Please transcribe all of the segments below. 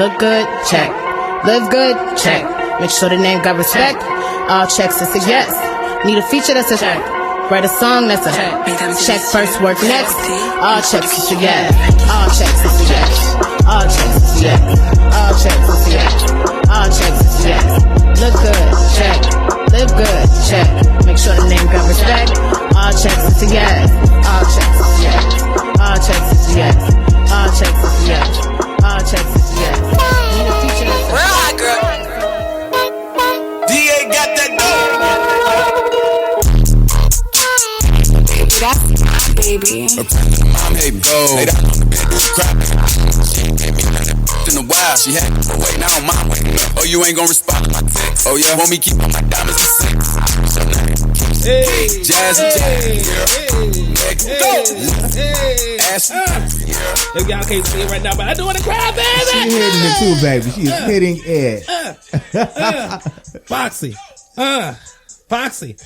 Look good, check. Live good, check. Make sure the name got respect. All checks is a yes. Need a feature that's a check. Write a song that's a check first, work next. All checks is a yes. All checks is a yes. All checks is a yes. All checks is a yes. All checks is a yes. Look good, check. Live good, check. Make sure the name got respect. All checks is a yes. All checks is a yes. All checks is a yes. All checks is a yes. All checks is a yes. Need a feature that's a real hot girl. DA got that That's my baby. Mom, hey, bro. Hey, that on the bed, this crap. She ain't gave me nothing in a while. She had to wait, now mom waiting up. Oh, you ain't gonna respond to my text. Oh, yeah, want me keep on my diamonds and sex. So now, hey, jazz and jazz, go. Ass, yeah. If y'all can't see it right now, but I do want to cry, baby. She hitting it too, baby. She is hitting it. Foxxie. Foxxie.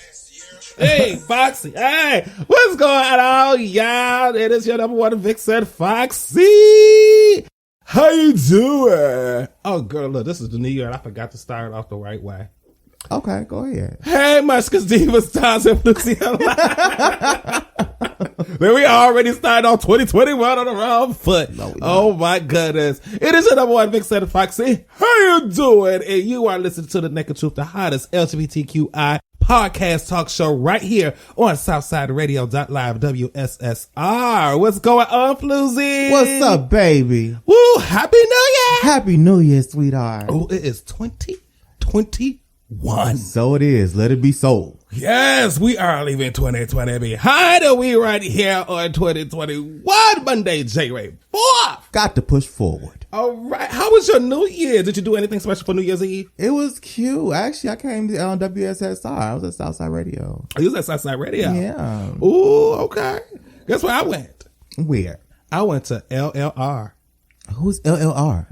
Hey, Foxxie. Hey, what's going on, y'all? It is your number one vixen, Foxxie. How you doing? Oh, girl, look, this is the new year, and I forgot to start off the right way. Okay, go ahead. Hey, Muskers, Divas, Tons, and FluZ. Then we already started on 2021 on the wrong foot. No, oh my goodness. It is your number one vixen, Foxxie. How you doing? And you are listening to the Nekked Truth, the hottest LGBTQI podcast talk show right here on SouthsideRadio.live WSSR. What's going on, FluZ? What's up, baby? Woo, Happy New Year! Happy New Year, sweetheart. Oh, it is 2021. So it is. Let it be so. Yes, we are leaving 2020 behind, and we right here on 2021, Monday, January 4th. Got to push forward. All right. How was your New Year? Did you do anything special for New Year's Eve? It was cute. Actually, I came on WSSR. I was at Southside Radio. Oh, you was at Southside Radio? Yeah. Ooh, okay. Guess where I went? Where? I went to LLR. Who's LLR?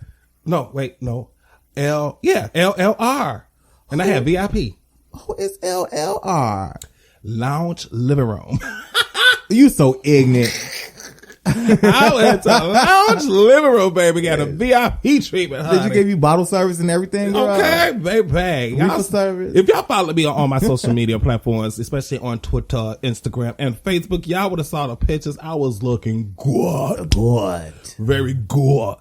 No, wait, no. LLR. And I had VIP. Who is LLR? Lounge living room. You so ignorant. I went to Lounge living room, baby. Got a VIP treatment, honey. Did you give you bottle service and everything? Girl? Okay, baby. Service. If y'all follow me on all my social media platforms, especially on Twitter, Instagram, and Facebook, y'all would have saw the pictures. I was looking good. Good. Very good.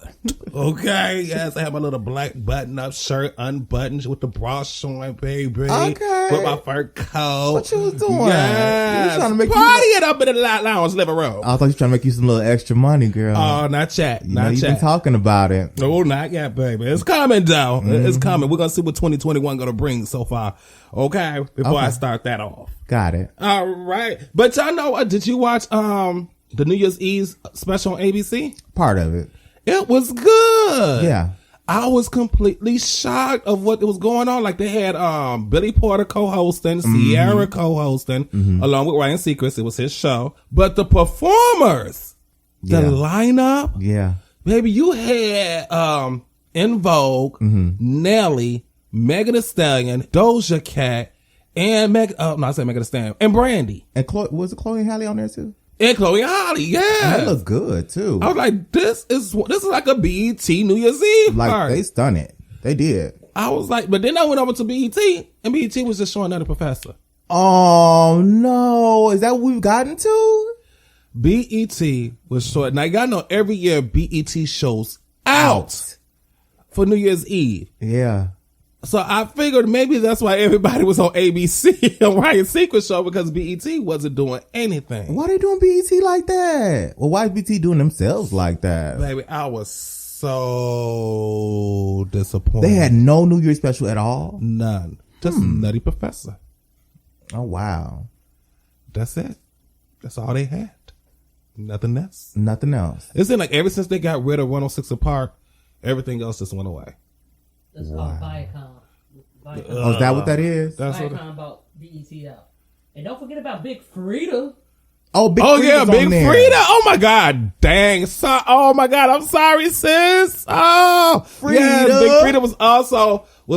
Okay. Yes, I had my little black button-up shirt unbuttoned with the bra showing, baby. Okay. With my fur coat. What you was doing? Yes. You was trying to make partying up in the lounge living room. I thought you were trying to make you some little extra money, girl. Oh, not yet. You've been talking about it. No, not yet, baby. It's coming, though. Mm-hmm. It's coming. We're going to see what 2021 going to bring so far. Okay. Before I start that off. Got it. All right. But y'all know, did you watch the New Year's Eve special on ABC? Part of it. It was good. Yeah. I was completely shocked of what was going on. Like they had Billy Porter co-hosting, Sierra co-hosting, along with Ryan Seacrest. It was his show. But the performers, the lineup, baby, you had In Vogue, Nelly, Megan Thee Stallion, Doja Cat, and I said Megan Thee Stallion, and Brandy. And was it Chloe and Halle on there too? And Chloe Holly, yeah. That looked good too. I was like, this is like a BET New Year's Eve. Like they stunned it. They did. I was like, but then I went over to BET, and BET was just showing Nutty Professor. Oh no. Is that what we've gotten to? BET was showing. Now y'all know every year BET shows out for New Year's Eve. Yeah. So I figured maybe that's why everybody was on ABC on Ryan Seacrest show, because BET wasn't doing anything. Why they doing BET like that? Well, why is BET doing themselves like that? Baby, I was so disappointed. They had no New Year's special at all? None. Just Nutty Professor. Oh, wow. That's it. That's all they had. Nothing else. Nothing else. It seemed like ever since they got rid of 106 Apart, everything else just went away. That's called Viacom. Oh, is that what that is? That's Viacom about BET out. And don't forget about Big Frida. Oh, Big Frida. Oh my God. Dang. Oh my God. I'm sorry, sis. Oh, Frida. Yeah, Big Frida was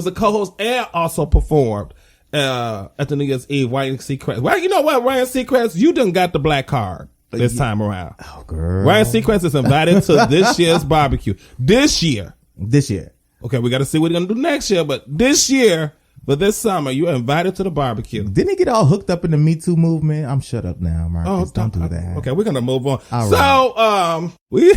a co-host and also performed at the New Year's Eve. Ryan Seacrest. Well, you know what, Ryan Seacrest, you done got the black card this time around. Oh, girl. Ryan Seacrest is invited to this year's barbecue. This year. This year. Okay, we got to see what he's going to do next year, but this year, but this summer, you're invited to the barbecue. Didn't he get all hooked up in the Me Too movement? I'm shut up now, Marcus. Don't do that. Okay, we're going to move on. All so, we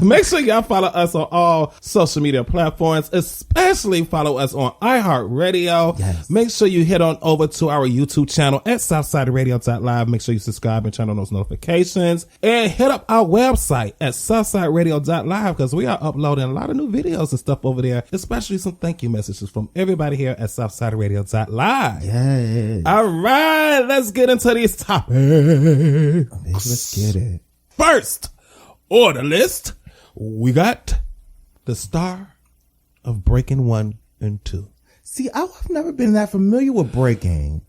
make sure y'all follow us on all social media platforms, especially follow us on iHeartRadio. Yes. Make sure you head on over to our YouTube channel at SouthsideRadio.live. Make sure you subscribe and turn on those notifications, and hit up our website at SouthsideRadio.live, because we are uploading a lot of new videos and stuff over there, especially some thank you messages from everybody here at SouthsideRadio.live. Yes. All right, let's get into these topics. Let's get it. First, order list. We got the star of Breaking 1 and 2. See, I've never been that familiar with Breaking.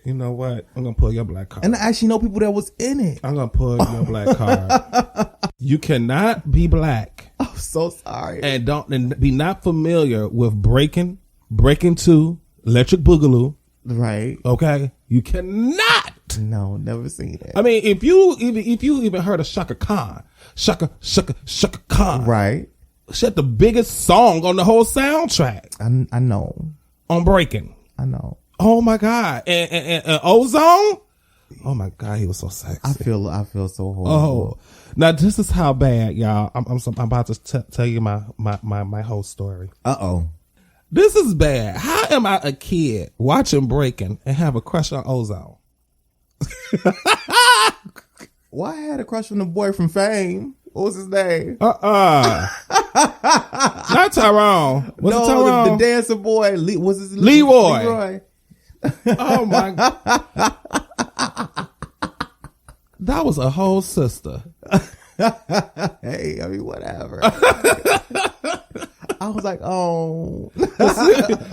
You know what? I'm going to pull your black card. And I actually know people that was in it. I'm going to pull your black card. You cannot be black. I'm so sorry. And be not familiar with Breaking 2, Electric Boogaloo. Right. Okay? You cannot. No, never seen it. I mean, if you even heard of Shaka Khan, Shaka Khan. Right. She had the biggest song on the whole soundtrack. I know. On Breaking. I know. Oh my God. And Ozone? Oh my God, he was so sexy. I feel so horrible. Oh, now this is how bad, y'all. I'm about to tell you my whole story. Uh-oh. This is bad. How am I a kid watching Breaking and have a crush on Ozone? Well, I had a crush on the boy from Fame. What was his name? Not Tyrone. Was it Tyrone? The dancer boy. Was his Leroy. Oh my God. That was a whole sister. Hey, I mean, whatever. I was like, oh.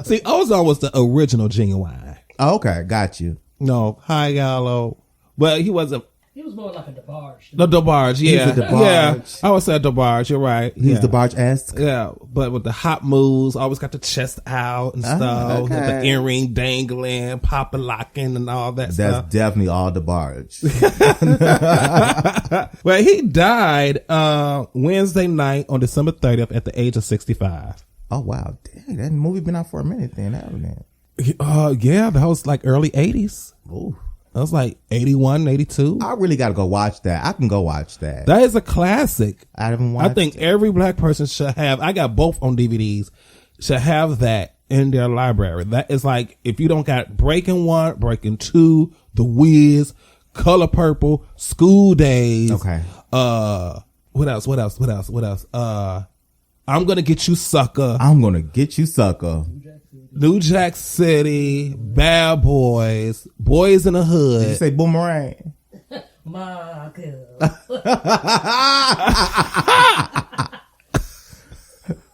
See, Ozone was the original Genuine. Oh, okay, got you. No, High Gallo. But he wasn't. He was more like a DeBarge. The DeBarge, yeah. He's a DeBarge. Yeah, I would say a DeBarge, you're right. He's DeBarge-esque. Yeah, but with the hot moves, always got the chest out and stuff. Okay. Got the earring dangling, popping, locking, and all that stuff. That's definitely all DeBarge. Well, he died Wednesday night on December 30th at the age of 65. Oh, wow. Dang, that movie been out for a minute then, haven't it? Yeah, that was like early 80s. Ooh. That was like 81, 82. I really got to go watch that. I can go watch that. That is a classic. I haven't watched I think every black person should have. I got both on DVDs. Should have that in their library. That is like, if you don't got Breaking 1, Breaking 2, The Wiz, Color Purple, School Days. Okay. What else? I'm Gonna Get You Sucker. I'm going to get you, sucker. New Jack City, Bad Boys, Boys in the Hood. Did you say Boomerang? My girl.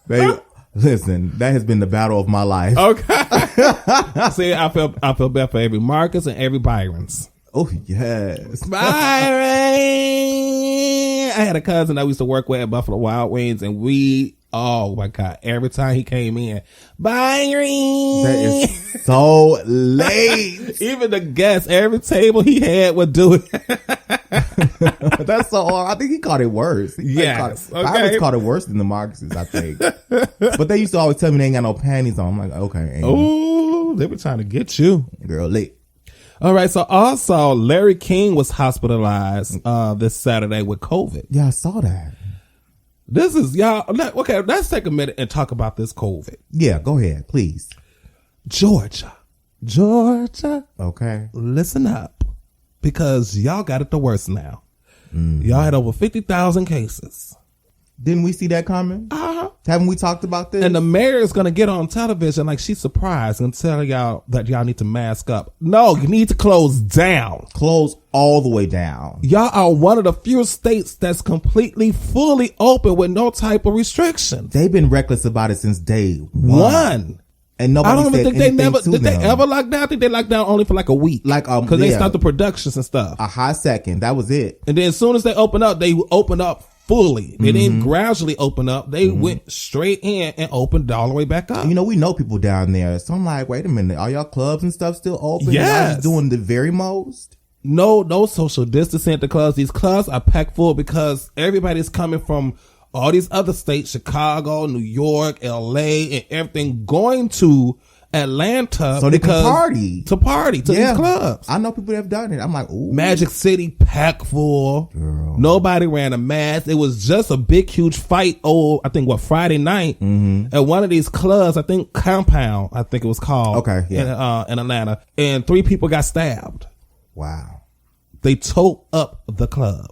Baby, listen, that has been the battle of my life. Okay. See, I feel bad for every Marcus and every Byron's. Oh, yes. Byron! I had a cousin I used to work with at Buffalo Wild Wings, and oh my God, every time he came in, Byron! That is so late. Even the guests, every table he had would do it. That's so hard. I think he caught it worse. Yes. I always caught it worse than the Marcuses, I think. But they used to always tell me they ain't got no panties on. I'm like, okay. Oh, they were trying to get you. Girl, late. All right. So also, Larry King was hospitalized this Saturday with COVID. Yeah, I saw that. This is, y'all, okay, let's take a minute and talk about this COVID. Yeah, go ahead, please. Georgia, Okay. listen up, because y'all got it the worst now. Y'all had over 50,000 cases. Didn't we see that coming? Haven't we talked about this? And the mayor is going to get on television like she's surprised and tell y'all that y'all need to mask up. No, you need to close down. Close all the way down. Y'all are one of the few states that's completely, fully open with no type of restrictions. They've been reckless about it since day one. And nobody I don't even think they never did they ever lock down? I think they locked down only for like a week. Because they stopped the productions and stuff. A high second. That was it. And then as soon as they opened up fully. They didn't gradually open up. They went straight in and opened all the way back up. You know, we know people down there. So I'm like, wait a minute. Are y'all clubs and stuff still open? Yes. Y'all just doing the very most? No social distancing at the clubs. These clubs are packed full because everybody's coming from all these other states, Chicago, New York, LA, and everything, going to Atlanta so they can party to these clubs. I know people that have done it. I'm like, ooh. Magic City packed full. Girl. Nobody ran a mask. It was just a big, huge fight. I think Friday night at one of these clubs. I think Compound. I think it was called. Okay, yeah. In Atlanta, and 3 people got stabbed. Wow. They tore up the club.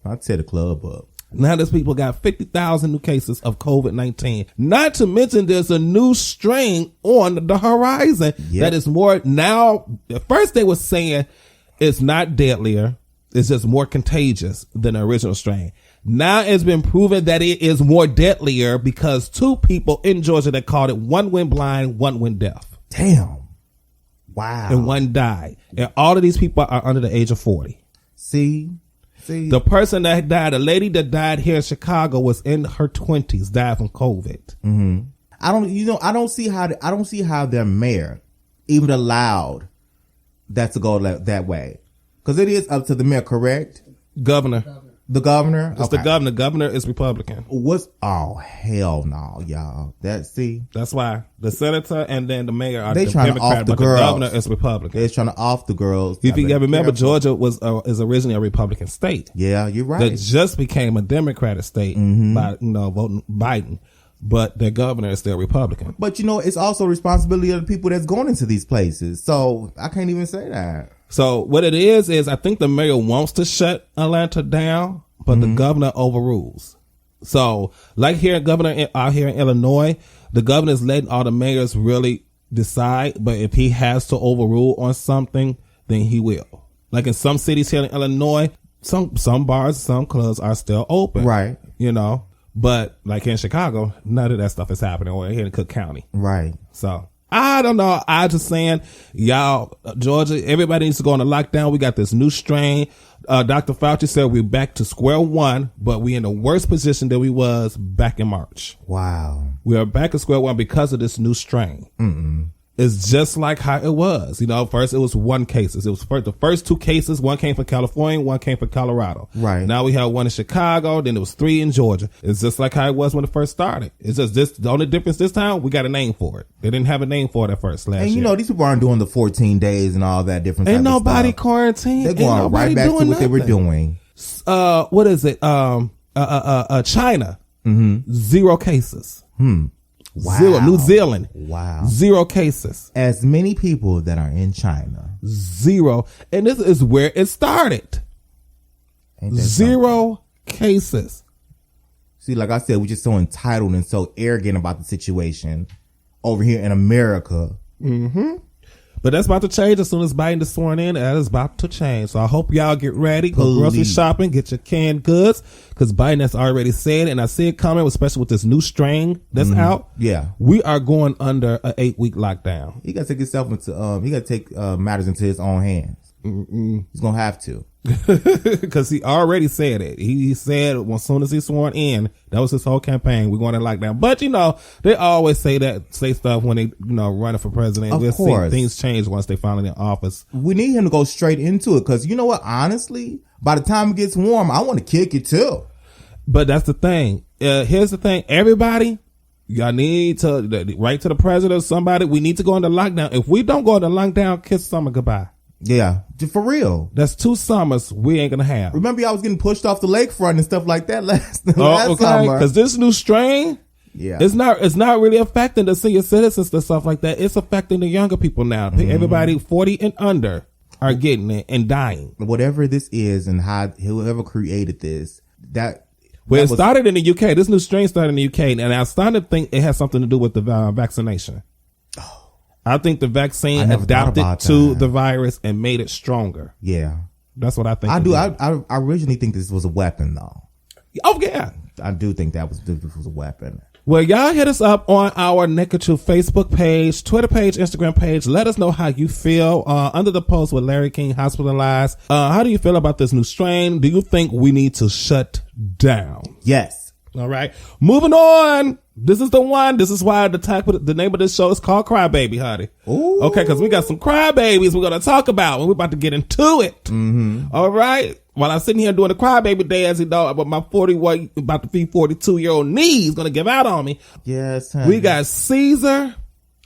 I'd tear the club up. Now there's people got 50,000 new cases of COVID-19. Not to mention there's a new strain on the horizon that is more now. At first they were saying it's not deadlier. It's just more contagious than the original strain. Now it's been proven that it is more deadlier because 2 people in Georgia that called it, one went blind, one went deaf. Damn. Wow. And one died. And all of these people are under the age of 40. See, the person that died, the lady that died here in Chicago, was in her 20s, died from COVID. Mm-hmm. I don't see how their mayor even allowed that to go that way. Cause it is up to the mayor, correct? Governor. The governor? It's the governor. Governor is Republican. Oh, hell no, y'all. That's why the senator and then the mayor are they trying Democrat, to off the but girls. The governor is Republican. They're trying to off the girls. If you remember, Georgia is originally a Republican state. Yeah, you're right. That just became a Democratic state by voting Biden. But their governor is still Republican. But it's also responsibility of the people that's going into these places. So I can't even say that. So what it is I think the mayor wants to shut Atlanta down, but the governor overrules. So like out here in Illinois, the governor is letting all the mayors really decide. But if he has to overrule on something, then he will. Like in some cities here in Illinois, some bars, some clubs are still open. Right. But like here in Chicago, none of that stuff is happening, or here in Cook County. Right. So I don't know. I just saying, y'all, Georgia, everybody needs to go on a lockdown. We got this new strain. Dr. Fauci said we're back to square one, but we in the worst position that we was back in March. Wow. We are back at square one because of this new strain. It's just like how it was. First it was 1 cases. It was the first 2 cases. 1 came from California, 1 came from Colorado. Right. Now we have 1 in Chicago. Then it was 3 in Georgia. It's just like how it was when it first started. It's just this. The only difference this time, we got a name for it. They didn't have a name for it at first last year. And these people aren't doing the 14 days and all that different. Ain't nobody quarantined. They're going right back to what they were doing. What is it? China. 0 cases. Wow. 0. New Zealand. Wow. 0 cases. As many people that are in China. 0. And this is where it started. 0 cases. See, like I said, we're just so entitled and so arrogant about the situation over here in America. But that's about to change as soon as Biden is sworn in. That is about to change. So I hope y'all get ready. Go grocery shopping. Get your canned goods. Because Biden has already said, and I see it coming, especially with this new strain that's out. Yeah. We are going under an 8-week lockdown. He got to take himself into, he got to take matters into his own hands. He's going to have to. Because he already said it. He said as soon as he's sworn in, that was his whole campaign, we're going to lockdown. But they always say stuff when they running for president. Of we'll course. See things change once they finally in office. We need him to go straight into it, because you know what, honestly, by the time it gets warm, I want to kick it too. But that's the thing. Here's the thing, everybody, y'all need to write to the president or somebody. We need to go into lockdown. If we don't go into lockdown, kiss summer goodbye. Yeah, for real. That's 2 summers we ain't gonna have. Remember, y'all was getting pushed off the lakefront and stuff like that last okay. summer. Because this new strain, it's not really affecting the senior citizens and stuff like that. It's affecting the younger people now. Everybody 40 and under are getting it and dying. Whatever this is, and how whoever created this, it started in the UK. This new strain started in the UK, and I started to think it has something to do with the vaccination. I think the vaccine adapted to the virus and made it stronger. Yeah. That's what I think. I do. I originally think this was a weapon, though. Oh, yeah. I do think this was a weapon. Well, y'all hit us up on our Nekked Facebook page, Twitter page, Instagram page. Let us know how you feel under the post with Larry King hospitalized. How do you feel about this new strain? Do you think we need to shut down? Yes. All right. Moving on. This is the one. This is why the name of this show is called Crybaby, honey. Ooh. Okay, because we got some crybabies we're going to talk about, and we're about to get into it. All right. while I'm sitting here doing the crybaby dance, but my 41, about to be 42-year-old knee is going to give out on me. Yes, honey. We got Cesar,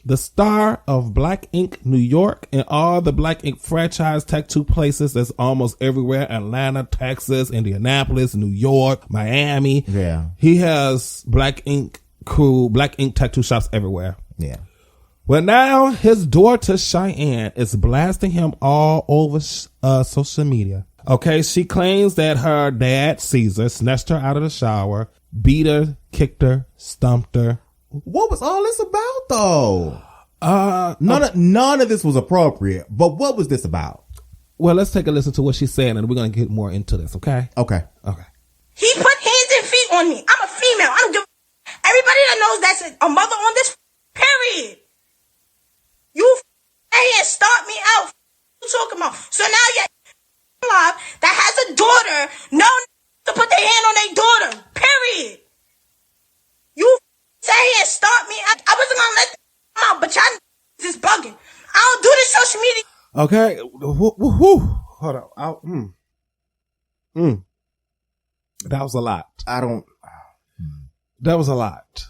the star of Black Ink New York and all the Black Ink franchise tattoo places that's almost everywhere. Atlanta, Texas, Indianapolis, New York, Miami. Yeah. He has Black Ink crew, Black Ink tattoo shops everywhere. Yeah. Well, now his daughter Cheyenne is blasting him all over social media. Okay, she claims that her dad, Cesar, snatched her out of the shower, beat her, kicked her, stumped her. What was all this about, though? None of this was appropriate, but what was this about? Well, let's take a listen to what she's saying, and we're going to get more into this, okay? Okay. He put hands and feet on me. I'm a female. I don't give everybody that knows that's a mother on this, period. You and start me out. What you talking about? So now you're alive that has a daughter, no to put their hand on their daughter, period. You say and start me out. I wasn't gonna let them come out, but y'all is bugging. I don't do this social media. Okay. Hold on. That was a lot. That was a lot.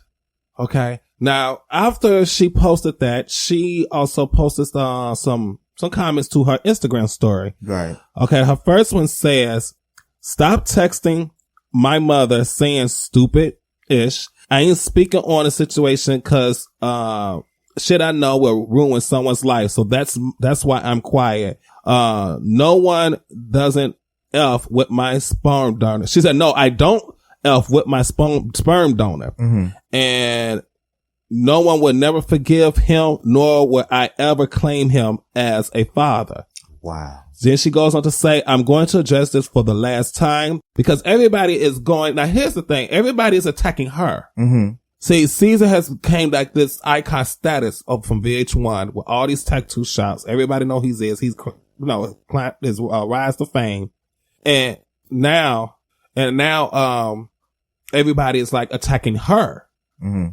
Okay. Now, after she posted that, she also posted some comments to her Instagram story. Right. Okay. Her first one says, "Stop texting my mother saying stupid-ish. I ain't speaking on a situation cause, shit I know will ruin someone's life. So that's why I'm quiet. No one doesn't F with my sperm donor." She said, "No, I don't F with my sperm donor." Mm-hmm. And no one will never forgive him, nor will I ever claim him as a father. Wow. Then she goes on to say, "I'm going to address this for the last time because everybody is going." Now, here's the thing. Everybody is attacking her. Mm-hmm. See, Cesar has came like this icon status from VH1 with all these tattoo shops. Everybody know he's, his rise to fame. And now, everybody is like attacking her. Mm-hmm.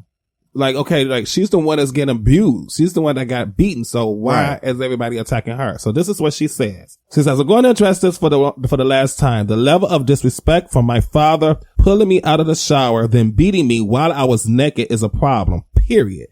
Like, okay, like she's the one that's getting abused. She's the one that got beaten. So why is everybody attacking her? So this is what she says. She says, "I'm going to address this for the last time. The level of disrespect from my father pulling me out of the shower, then beating me while I was naked is a problem, period.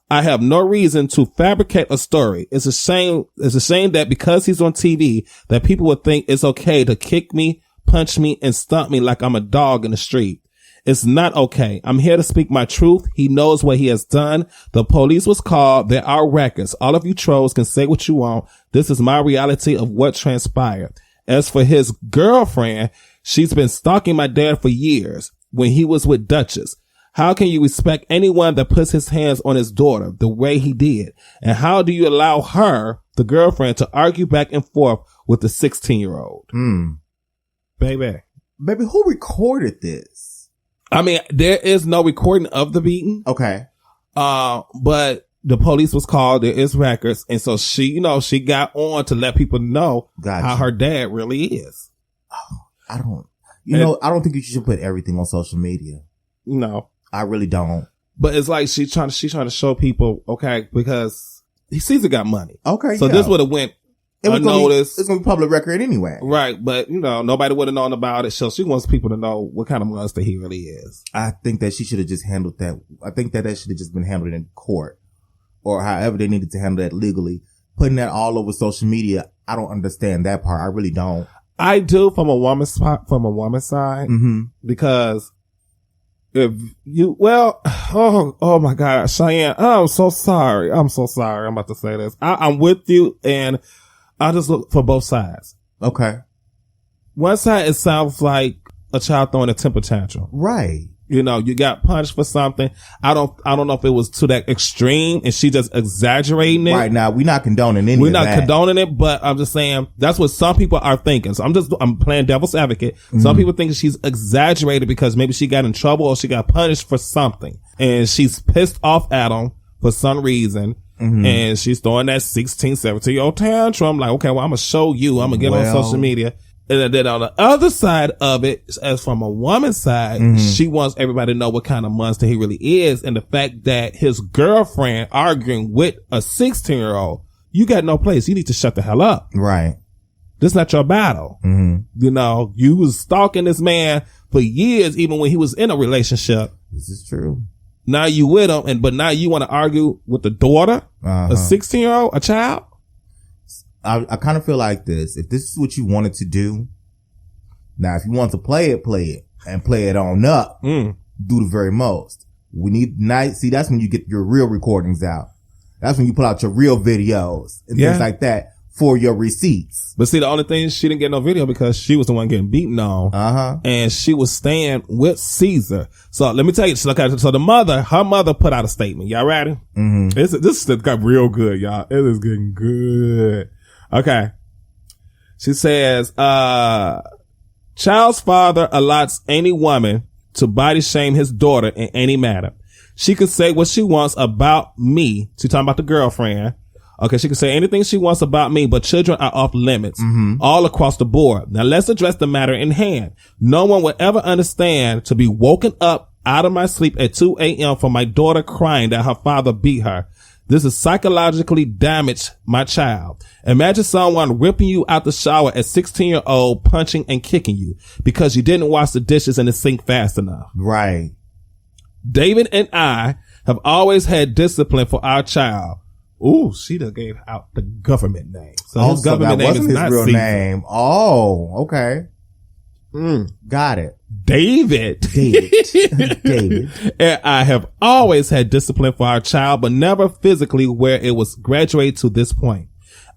I have no reason to fabricate a story. It's a shame that because he's on TV that people would think it's okay to kick me, punch me, and stomp me like I'm a dog in the street. It's not okay. I'm here to speak my truth. He knows what he has done. The police was called. There are records. All of you trolls can say what you want. This is my reality of what transpired. As for his girlfriend, she's been stalking my dad for years when he was with Duchess. How can you respect anyone that puts his hands on his daughter the way he did? And how do you allow her, the girlfriend, to argue back and forth with the 16-year-old? Baby, who recorded this? I mean, there is no recording of the beating. Okay. But the police was called. There is records. And so she got on to let people know how her dad really is. Oh, I don't think you should put everything on social media. No. I really don't. But it's like she's trying to show people, okay, because Cesar got money. Okay. So this would have went unnoticed. It's going to be public record anyway. Right. But, nobody would have known about it. So she wants people to know what kind of monster he really is. I think that she should have just handled that. I think that should have just been handled in court or however they needed to handle that legally. Putting that all over social media, I don't understand that part. I really don't. I do from a woman's side, mm-hmm. because if you, oh my God, Cheyenne, I'm so sorry. I'm about to say this. I'm with you, and I just look for both sides. Okay. One side, it sounds like a child throwing a temper tantrum. Right. You got punished for something. I don't know if it was to that extreme and she just exaggerating it. Right. Now, we're not condoning any We're of not that. condoning it, but I'm just saying that's what some people are thinking. So I'm playing devil's advocate. Mm-hmm. Some people think she's exaggerated because maybe she got in trouble or she got punished for something and she's pissed off at him for some reason. Mm-hmm. And she's throwing that 16, 17-year-old tantrum. Like, okay, well, I'm going to show you. I'm going to get on social media. And then on the other side of it, as from a woman's side, mm-hmm. she wants everybody to know what kind of monster he really is. And the fact that his girlfriend arguing with a 16-year-old, you got no place. You need to shut the hell up. Right. This not your battle. You know, you was stalking this man for years, even when he was in a relationship. This is true. Now you with him, but now you want to argue with the daughter, a 16-year-old, a child. I kind of feel like this. If this is what you wanted to do, now if you want to play it, and play it on up, do the very most. We need see, that's when you get your real recordings out. That's when you put out your real videos and things like that for your receipts. But see, the only thing, she didn't get no video because she was the one getting beaten on. And she was staying with Cesar. So let me tell you, so her mother put out a statement. Y'all ready? This got real good, y'all. It is getting good. Okay. She says, child's father allots any woman to body shame his daughter in any matter. She could say what she wants about me. She's talking about the girlfriend. Okay, she can say anything she wants about me, but children are off limits all across the board. Now let's address the matter in hand. No one would ever understand to be woken up out of my sleep at 2 a.m. for my daughter crying that her father beat her. This has psychologically damaged my child. Imagine someone ripping you out the shower at 16-year-old, punching and kicking you because you didn't wash the dishes in the sink fast enough. Right. David and I have always had discipline for our child. Ooh, she done gave out the government name. So his government name is his not real Cesar. name. Oh, okay. Got it. David. David. And I have always had discipline for our child, but never physically where it was graduated to this point.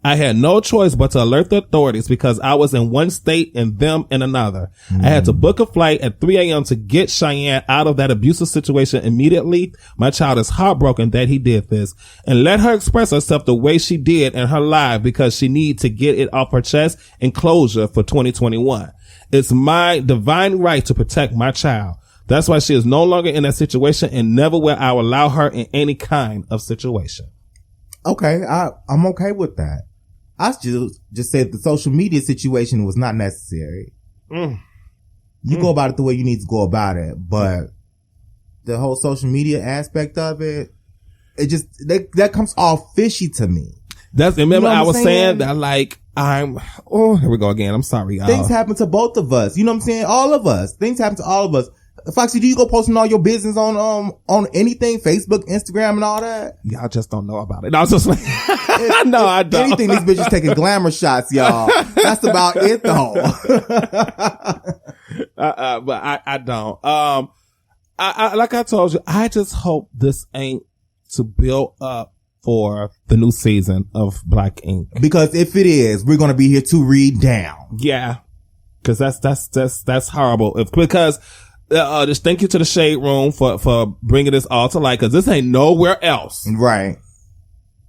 I had no choice but to alert the authorities because I was in one state and them in another. I had to book a flight at 3 a.m. to get Cheyenne out of that abusive situation immediately. My child is heartbroken that he did this, and let her express herself the way she did in her life because she needs to get it off her chest and closure for 2021. It's my divine right to protect my child. That's why she is no longer in that situation and never will I allow her in any kind of situation. Okay, I'm okay with that. I just said the social media situation was not necessary. You go about it the way you need to go about it, but the whole social media aspect of it, that comes all fishy to me. Remember I was saying that here we go again. I'm sorry, y'all. Things happen to both of us. You know what I'm saying? All of us. Things happen to all of us. Foxy, do you go posting all your business on anything, Facebook, Instagram, and all that? Y'all just don't know about it. I was just like, no, I don't. Anything, these bitches taking glamour shots, y'all. That's about it, though. But I don't. I like I told you, I just hope this ain't to build up for the new season of Black Ink. Because if it is, we're gonna be here to read down. Yeah, because that's horrible. Because. Just thank you to the Shade Room for bringing this all to light, because this ain't nowhere else. Right.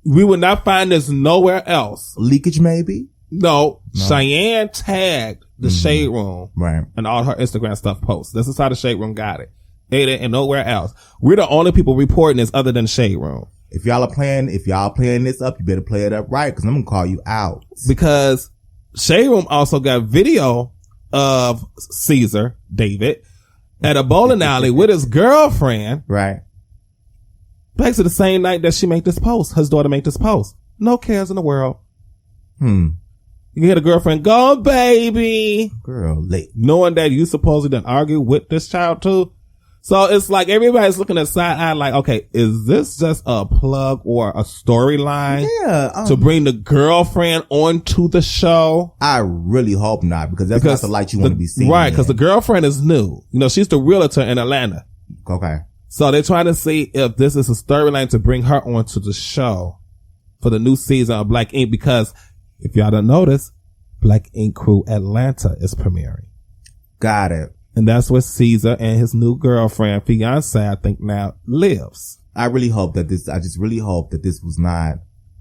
We would not find this nowhere else. Leakage, maybe? No. Cheyenne tagged the Shade Room. Right. And all her Instagram stuff posts. This is how the Shade Room got it. It ain't nowhere else. We're the only people reporting this other than the Shade Room. If y'all playing this up, you better play it up right, because I'm gonna call you out. Because Shade Room also got video of Cesar, David, at a bowling alley with his girlfriend. Right. Back to the same night that she made this post. His daughter made this post. No cares in the world. You hear the girlfriend go, baby. Girl, late. Knowing that you supposedly done argue with this child too. So it's like everybody's looking at side eye like, okay, is this just a plug or a storyline to bring the girlfriend onto the show? I really hope not, because that's not the light you want to be seeing. Right, because the girlfriend is new. You know, she's the realtor in Atlanta. Okay. So they're trying to see if this is a storyline to bring her onto the show for the new season of Black Ink, because if y'all don't notice, Black Ink Crew Atlanta is premiering. Got it. And that's where Cesar and his new girlfriend, fiance, I think now lives. I just really hope that this was not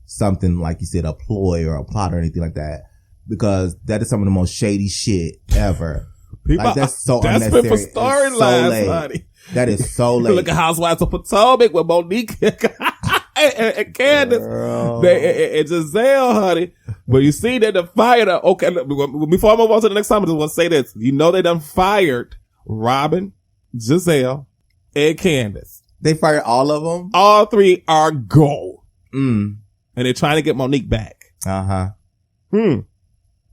something, like you said, a ploy or a plot or anything like that, because that is some of the most shady shit ever. People like, that's so desperate unnecessary. for storylines, honey. That is so late. Look at Housewives of Potomac with Monique and Candace and Giselle, honey. But you see that the fired her. Okay, before I move on to the next time, I just want to say this. You know they done fired Robin, Giselle, and Candace. They fired all of them? All three are gone. And they're trying to get Monique back. And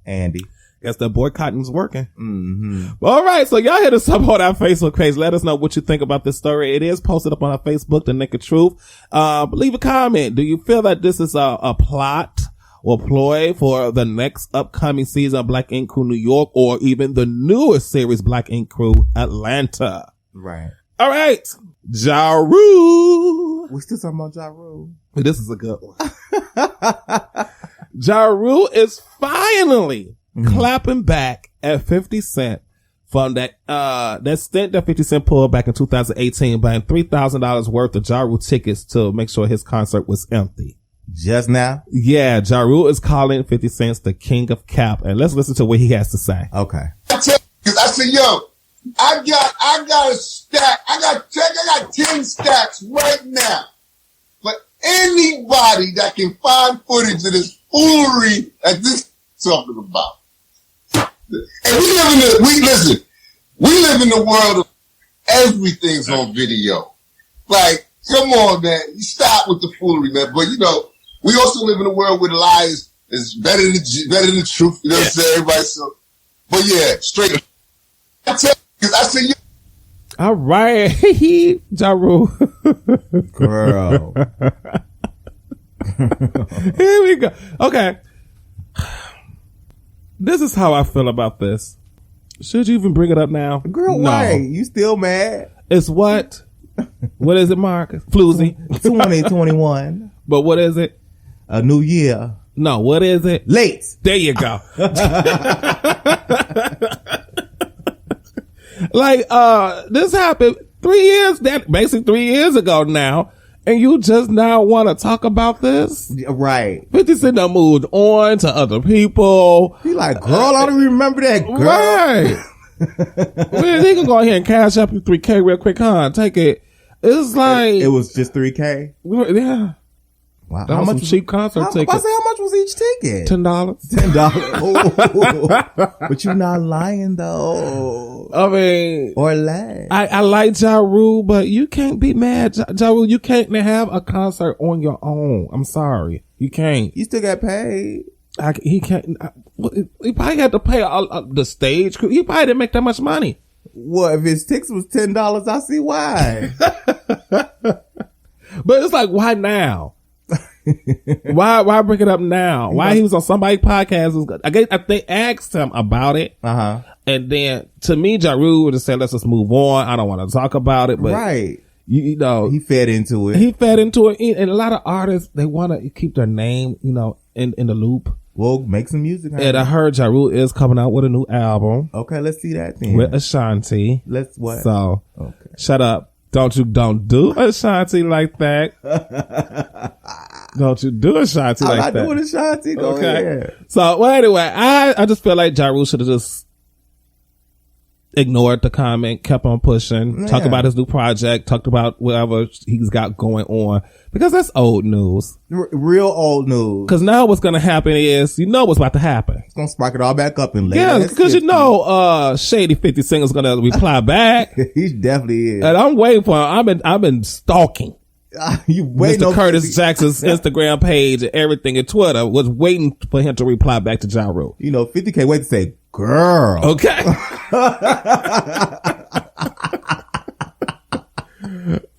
Andy. Guess the boycotting's working. Mm-hmm. All right, so y'all hit us up on our Facebook page. Let us know what you think about this story. It is posted up on our Facebook, The Nekked Truth. Leave a comment. Do you feel that this is a plot or ploy for the next upcoming season of Black Ink Crew New York, or even the newest series Black Ink Crew Atlanta? Right. All right. Ja Rule. We still talking about Ja Rule. This is a good one. Ja Rule is finally clapping back at 50 Cent from that stint that 50 Cent pulled back in 2018, buying $3,000 worth of Ja Rule tickets to make sure his concert was empty. Just now? Yeah, Ja Rule is calling 50 Cent the king of cap, and let's listen to what he has to say. Okay. I said, yo, I got a stack. I got 10 stacks right now for anybody that can find footage of this foolery that this talking about. And we live in the world of everything's on video. Like, come on, man. You stop with the foolery, man. But you know, we also live in a world where the lies is better than the truth. You know what I'm saying? Everybody, so, but yeah, straight. I said, all right, Ja Rule. Girl. Here we go. Okay. This is how I feel about this. Should you even bring it up now? Girl, no. why? You still mad? It's what? What is it, Marcus? FluZ. 2021. But what is it? A new year. No, what is it? Late. There you go. Like, this happened 3 years, basically 3 years ago now. And you just now want to talk about this? Right. 50 Cent done moved on to other people. He like, girl, I don't remember that girl. Right. Man, he can go ahead and cash up your 3K real quick, huh? Take it. It's like. It was just 3K? Yeah. Wow. That was some cheap concert tickets. I say, how much was each ticket? $10. $10. But you're not lying though. I mean, or lie. I like Ja Rule, but you can't be mad. Ja Rule, you can't have a concert on your own. I'm sorry. You can't. You still got paid. He can't. He probably had to pay the stage crew. He probably didn't make that much money. Well, if his tickets was $10, I see why. But it's like, why now? Why bring it up now? Why he was on somebody's podcast? I guess they asked him about it. And then to me, Ja Rule would have said, let's just move on. I don't want to talk about it. But right. You know, he fed into it. And a lot of artists, they want to keep their name, you know, in the loop. Well, make some music. And I heard Ja Rule is coming out with a new album. Okay, let's see that then. With Ashanti. Let's what? So, okay. Shut up. Don't do Ashanti like that. Don't you do Ashanti like that. I'm not doing Ashanti. Go ahead. So, well, anyway, I just feel like Ja Rule should have just ignored the comment, kept on pushing, talked about his new project, talked about whatever he's got going on, because that's old news. Real old news. Because now what's going to happen is, you know what's about to happen. It's going to spark it all back up in later. Yeah, because you know, Shady 50 Cent is going to reply back. He definitely is. And I'm waiting for him. I've been stalking. You waiting Mr. Curtis Jackson's Instagram page and everything and Twitter was waiting for him to reply back to Ja Rule. You know, 50 can't wait to say, girl. Okay.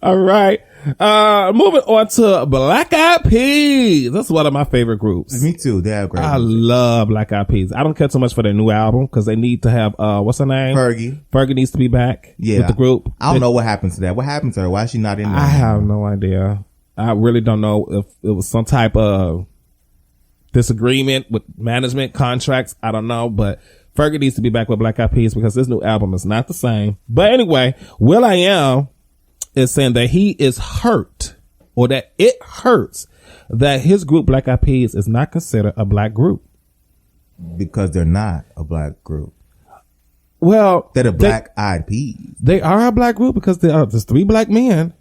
All right. Moving on to Black Eyed Peas. That's one of my favorite groups. Me too. They have great I music. love Black Eyed Peas. I don't care so much for their new album because they need to have, what's her name? Fergie. Fergie needs to be back with the group. I don't know what happened to that. What happened to her? Why is she not in there? I have no idea. I really don't know if it was some type of disagreement with management contracts. I don't know, but Fergie needs to be back with Black Eyed Peas because this new album is not the same. But anyway, will.i.am is saying that he is hurt, or that it hurts that his group Black Eyed Peas is not considered a black group. Because they're not a black group. Well, they're the Black Eyed Peas. They are a black group because there's 3 black men.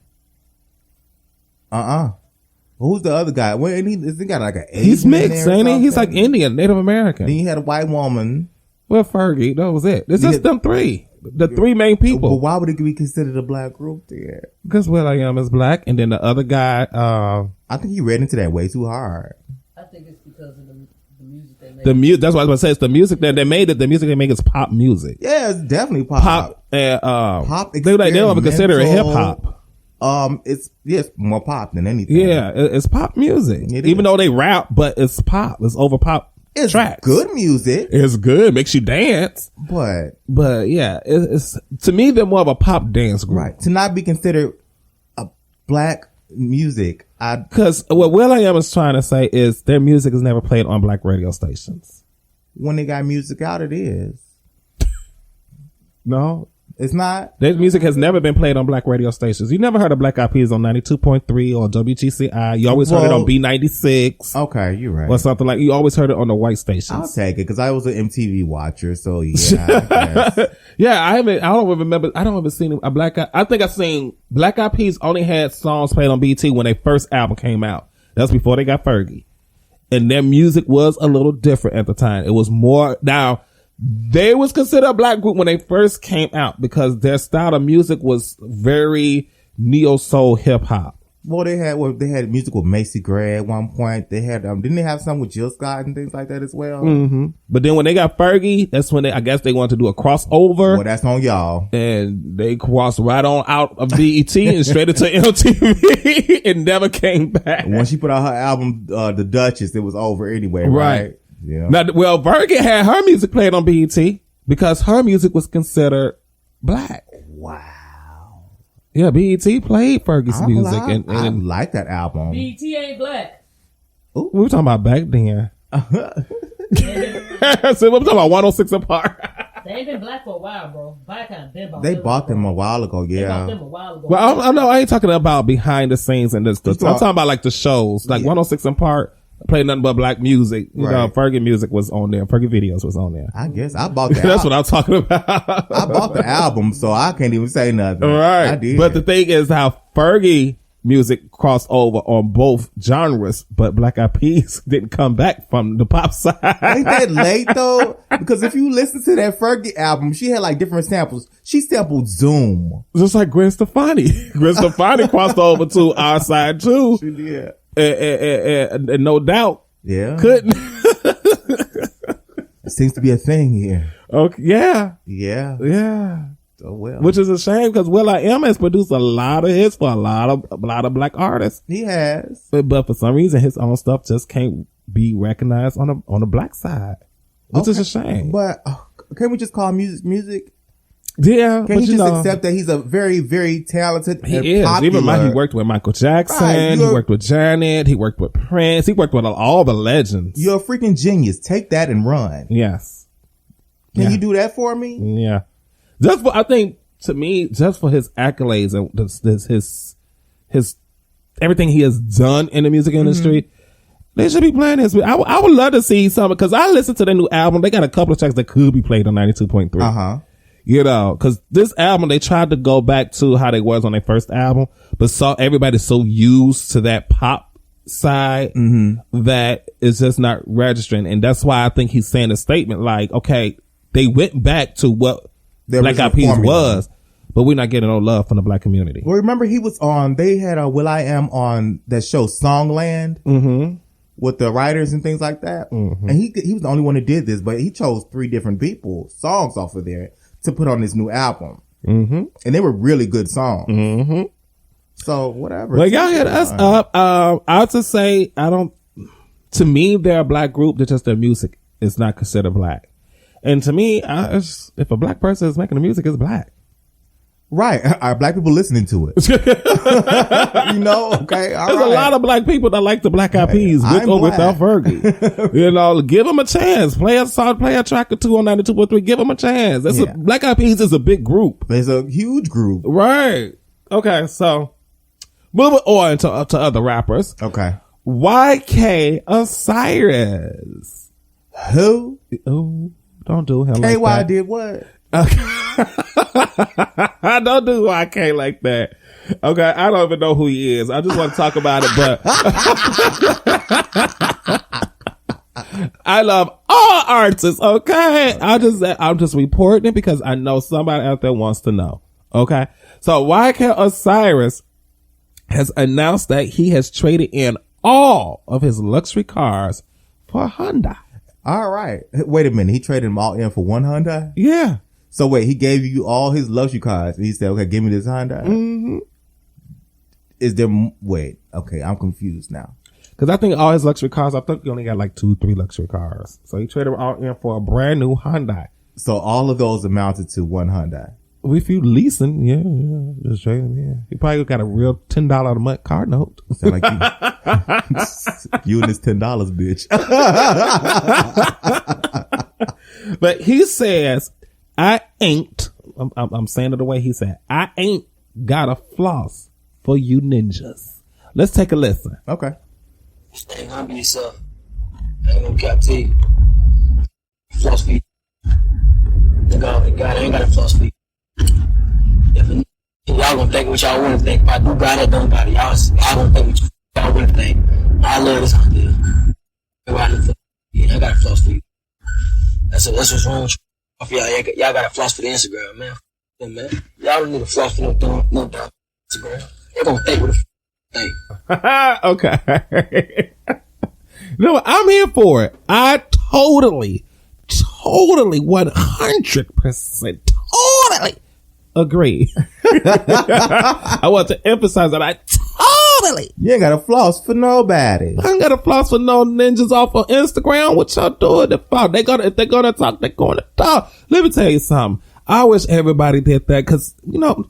Who's the other guy? Well, he got like an Asian. He's mixed, ain't he? He's like Indian, Native American. Then you had a white woman. Well, Fergie, that was it. It's just them 3. The 3 main people. But why would it be considered a black group then? Because will.i.am is black, and then the other guy, I think he read into that way too hard. I think it's because of the music they The music. That's what I was going to say. It's the music that they made it. The music they make is pop music. Yeah, it's definitely pop. Pop and pop. They don't even consider it hip hop. It's more pop than anything. Yeah, it's pop music. Even though they rap, but it's pop. It's over pop. It's tracks. Good music. It's good. Makes you dance. But yeah, it's to me they're more of a pop dance group. Right. To not be considered a black music. Because what will.i.am is trying to say is their music is never played on black radio stations. When they got music out, it is. No, it's not. Their music has never been played on black radio stations. You never heard of Black Eyed Peas on 92.3 or WGCI. You always heard it on B96. Okay, you're right. Or something like, you always heard it on the white stations. I'll take it because I was an MTV watcher. So yeah, I guess. Yeah, I don't remember. I don't ever seen a Black Eyed. I think I've seen Black Eyed Peas only had songs played on BT when their first album came out. That's before they got Fergie. And their music was a little different at the time. It was more, now, they was considered a black group when they first came out because their style of music was very neo soul hip hop. Well, they had music with Macy Gray at one point. They had didn't they have some with Jill Scott and things like that as well? Mm-hmm. But then when they got Fergie, that's when I guess they wanted to do a crossover. Well, that's on y'all. And they crossed right on out of BET and straight into MTV and never came back. When she put out her album, The Duchess, it was over anyway, right? Yeah. Now, well, Fergie had her music played on BET because her music was considered black. Wow. Yeah, BET played Fergie's music. And I like that album. BET ain't black. Ooh. We were talking about back then. So we're talking about 106 and Park. They ain't been black for a while, bro. They bought them a while ago, yeah. They bought them a while ago. Well, I know I ain't talking about behind the scenes and this stuff. I'm talking about like the shows, like 106 and Park. Played nothing but black music. You know, Fergie music was on there. Fergie videos was on there. I guess I bought that. That's what I'm talking about. I bought the album, so I can't even say nothing. Right. I did. But the thing is how Fergie music crossed over on both genres, but Black Eyed Peas didn't come back from the pop side. Ain't that late though? Because if you listen to that Fergie album, she had like different samples. She sampled Zoom. Just like Gwen Stefani. Gwen Stefani crossed over to our side too. She did. And no doubt. Yeah. Couldn't. It seems to be a thing here. Okay. Yeah. Yeah. Yeah. Oh well. Which is a shame because will.i.am has produced a lot of hits for a lot of black artists. He has. But for some reason his own stuff just can't be recognized on the black side. Which is a shame. But can't we just call music? Yeah. Can you just accept that he's a very, very talented and he is. popular. Even he worked with Michael Jackson. Right, he worked with Janet. He worked with Prince. He worked with all the legends. You're a freaking genius. Take that and run. Yes. Can you do that for me? Yeah. Just for, I think, to me, just for his accolades and his everything he has done in the music industry, they should be playing this. I would love to see some, because I listened to their new album. They got a couple of tracks that could be played on 92.3. You know, because this album, they tried to go back to how they was on their first album, but everybody's so used to that pop side that it's just not registering. And that's why I think he's saying a statement like, okay, they went back to what Black Eyed Peas was, but we're not getting no love from the black community. Well, remember they had a will.i.am on that show Songland with the writers and things like that. And he was the only one who did this, but he chose 3 different songs off of there to put on this new album. And they were really good songs. So whatever. Well, y'all hit us up. I'll just say, to me, they're a black group. They're just their music is not considered black. And to me, if a black person is making the music, it's black. Right. Are black people listening to it? You know, okay. There's a lot of black people that like the Black Eyed Peas with or without Fergie. You know, give them a chance. Play a track or two on 92.3. Give them a chance. Black Eyed Peas is a big group. There's a huge group. Right. Okay. So moving on to other rappers. Okay. YK Osiris. Who? Oh, don't do him KY like that. did what? Okay. Don't do YK like that. Okay, I don't even know who he is. I just want to talk about it, but I love all artists. Okay, I'm just reporting it because I know somebody out there wants to know. Okay, so YK Osiris has announced that he has traded in all of his luxury cars for Hyundai. All right. Wait a minute. He traded them all in for one Hyundai? Yeah. So wait, he gave you all his luxury cars. And he said, okay, give me this Hyundai. Mm-hmm. Is there, wait, okay, I'm confused now. Because I think all his luxury cars, I think he only got like 2-3 luxury cars. So he traded them all in for a brand new Hyundai. So all of those amounted to one Hyundai. If you leasing, yeah, just trade him in. He probably got a real $10 a month car note. Sound like you and this $10, bitch. But he says, I ain't, I'm saying it the way he said, I ain't got a floss for you ninjas. Let's take a listen. Okay. Ain't gonna be so. Ain't gonna cap to you. Floss for you. God ain't got a floss for you. If y'all gonna think what y'all wanna think, if I do got it, don't got it. Y'all gonna think what y'all wanna think. I love this idea. I got a floss for you. That's what's wrong with you. Y'all got a floss for the Instagram, man. Yeah, man. Y'all don't need a floss for no damn Instagram. They're gonna think what the think. Okay. No, I'm here for it. I totally 100% totally agree. I want to emphasize that I totally. You ain't got a floss for nobody. I ain't got a floss for no ninjas off of Instagram. What y'all doing? If they're gonna talk, they're gonna talk. Let me tell you something. I wish everybody did that because, you know,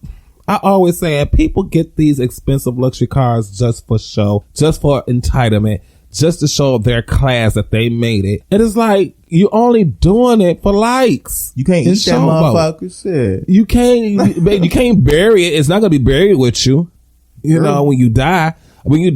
I always say people get these expensive luxury cars just for show, just for entitlement, just to show their class that they made it. And it's like, you only doing it for likes. You can't eat that motherfucker shit. You can't bury it. It's not going to be buried with you. You know, when you die, you're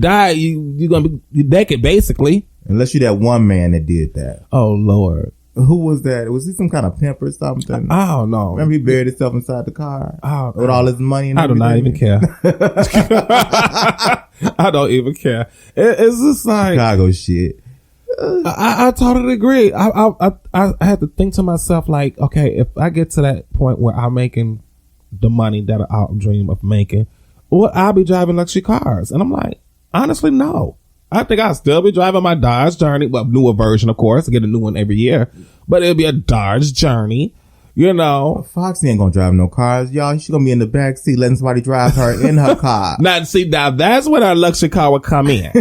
going to be naked basically. Unless you're that one man that did that. Oh, Lord. Who was that? Was he some kind of pimp or something? I don't know. Remember he buried himself inside the car with all his money and everything? I do not even care. I don't even care. It's just like Chicago shit. I totally agree. I had to think to myself like, okay, if I get to that point where I'm making the money that I dream of making, well, I'll be driving luxury cars. And I'm like, honestly, no. I think I'll still be driving my Dodge Journey. Well, newer version, of course. I get a new one every year. But it'll be a Dodge Journey. You know. Foxy ain't gonna drive no cars, y'all. She's gonna be in the back seat letting somebody drive her in her car. Now, that's when our luxury car would come in.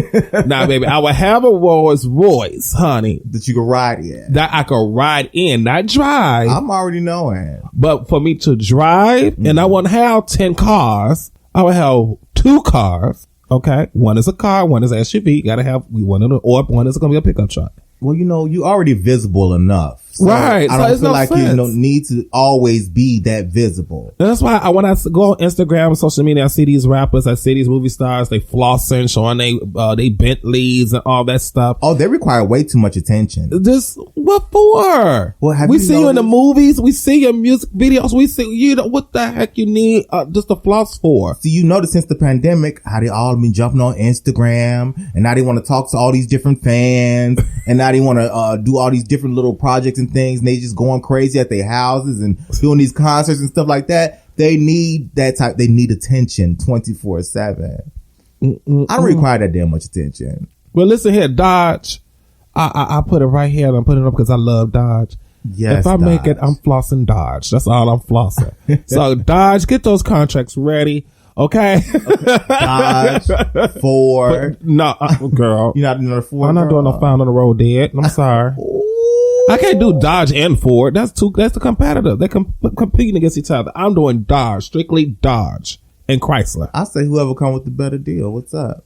Now, baby, I would have a Rolls Royce, honey. That you could ride in. That I could ride in, not drive. I'm already knowing. But for me to drive, and I wouldn't have 10 cars, I would have 2 cars. Okay, one is a car, one is an SUV. You gotta have one is gonna be a pickup truck. Well, you know, you already visible enough. So right. I don't feel like you don't need to always be that visible. And that's why when I go on Instagram and social media, I see these rappers, I see these movie stars, they flossing, showing they Bentleys and all that stuff. Oh, they require way too much attention. Just what for? Well, we see you in the movies, we see your music videos, we see you know what the heck you need just a floss for. So you notice since the pandemic how they all been jumping on Instagram and now they want to talk to all these different fans and now they want to do all these different little projects and things and they just going crazy at their houses and doing these concerts and stuff like that. They need that type. They need attention 24/7. I don't require that damn much attention. Well, listen here, Dodge. I put it right here and I'm putting it up because I love Dodge. Yes, if I make it, I'm flossing Dodge. That's all I'm flossing. So Dodge, get those contracts ready. Okay. Dodge, Ford. No, girl. You're not doing a Ford. I'm not doing no Found on the Road dead. I'm sorry. I can't do Dodge and Ford. That's the competitor. They're competing against each other. I'm doing Dodge, strictly Dodge and Chrysler. I say whoever come with the better deal. What's up?